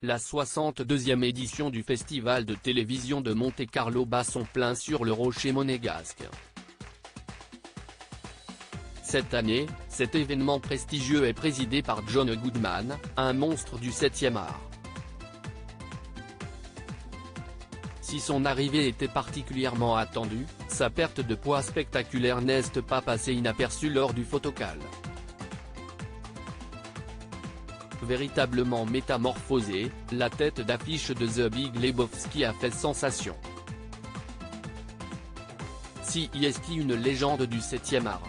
La 62e édition du Festival de télévision de Monte-Carlo bat son plein sur le rocher monégasque. Cette année, cet événement prestigieux est présidé par John Goodman, un monstre du 7e art. Si son arrivée était particulièrement attendue, sa perte de poids spectaculaire n'est pas passée inaperçue lors du photocall. Véritablement métamorphosée, la tête d'affiche de The Big Lebowski a fait sensation. CIST, une légende du 7e art.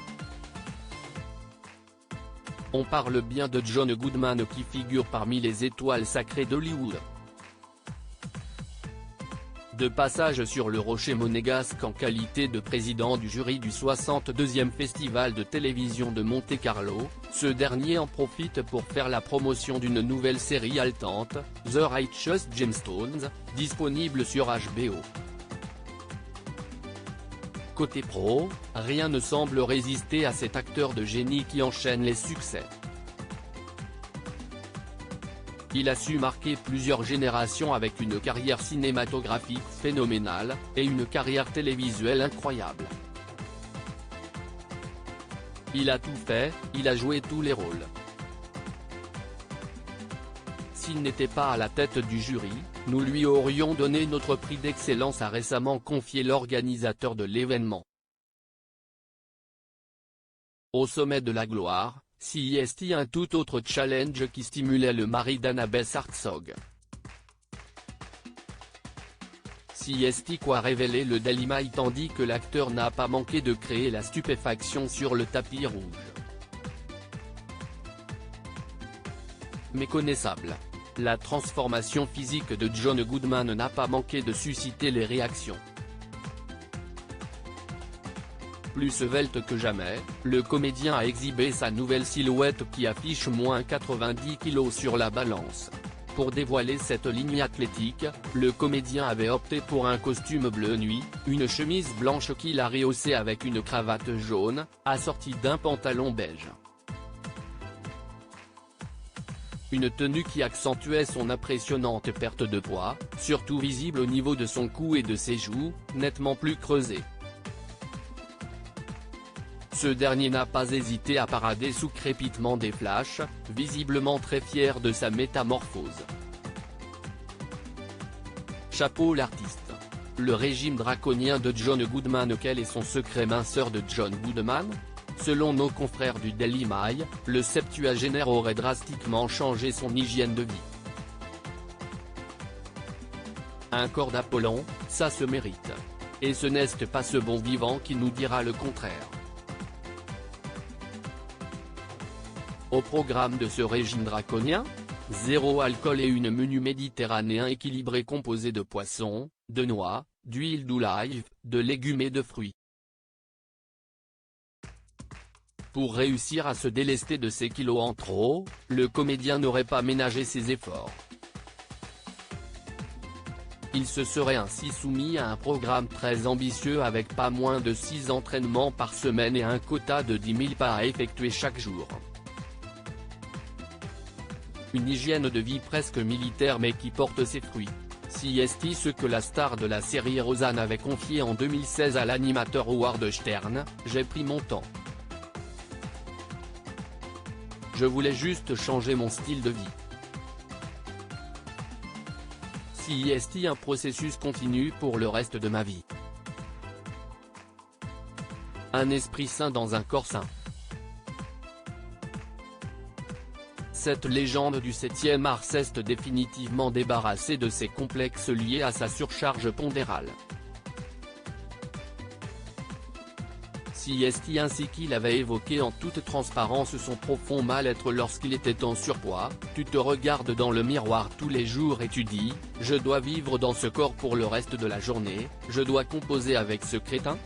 On parle bien de John Goodman qui figure parmi les étoiles sacrées d'Hollywood. De passage sur le rocher monégasque en qualité de président du jury du 62e Festival de télévision de Monte-Carlo, ce dernier en profite pour faire la promotion d'une nouvelle série haletante, The Righteous Gemstones, disponible sur HBO. Côté pro, rien ne semble résister à cet acteur de génie qui enchaîne les succès. Il a su marquer plusieurs générations avec une carrière cinématographique phénoménale, et une carrière télévisuelle incroyable. Il a tout fait, il a joué tous les rôles. S'il n'était pas à la tête du jury, nous lui aurions donné notre prix d'excellence, a récemment confié l'organisateur de l'événement. Au sommet de la gloire, CIST, un tout autre challenge qui stimulait le mari d'Annabeth Herzog. CIST quoi révélé le Daily Mail, tandis que l'acteur n'a pas manqué de créer la stupéfaction sur le tapis rouge. Méconnaissable, la transformation physique de John Goodman n'a pas manqué de susciter les réactions. Plus svelte que jamais, le comédien a exhibé sa nouvelle silhouette qui affiche moins 90 kg sur la balance. Pour dévoiler cette ligne athlétique, le comédien avait opté pour un costume bleu nuit, une chemise blanche qu'il a rehaussée avec une cravate jaune, assortie d'un pantalon beige. Une tenue qui accentuait son impressionnante perte de poids, surtout visible au niveau de son cou et de ses joues, nettement plus creusées. Ce dernier n'a pas hésité à parader sous crépitement des flashs, visiblement très fier de sa métamorphose. Chapeau l'artiste. Le régime draconien de John Goodman. Quel est son secret minceur de John Goodman? Selon nos confrères du Daily Mail, le septuagénaire aurait drastiquement changé son hygiène de vie. Un corps d'Apollon, ça se mérite. Et ce n'est pas ce bon vivant qui nous dira le contraire. Au programme de ce régime draconien, zéro alcool et une menu méditerranéen équilibré composé de poissons, de noix, d'huile d'olive, de légumes et de fruits. Pour réussir à se délester de ses kilos en trop, le comédien n'aurait pas ménagé ses efforts. Il se serait ainsi soumis à un programme très ambitieux avec pas moins de 6 entraînements par semaine et un quota de 10 000 pas à effectuer chaque jour. Une hygiène de vie presque militaire mais qui porte ses fruits. CIST, ce que la star de la série Roseanne avait confié en 2016 à l'animateur Howard Stern: j'ai pris mon temps. Je voulais juste changer mon style de vie. CIST, un processus continu pour le reste de ma vie. Un esprit sain dans un corps sain. Cette légende du 7e art s'est définitivement débarrassée de ses complexes liés à sa surcharge pondérale. CIST, ainsi qu'il avait évoqué en toute transparence son profond mal-être lorsqu'il était en surpoids: tu te regardes dans le miroir tous les jours et tu dis, je dois vivre dans ce corps pour le reste de la journée, je dois composer avec ce crétin.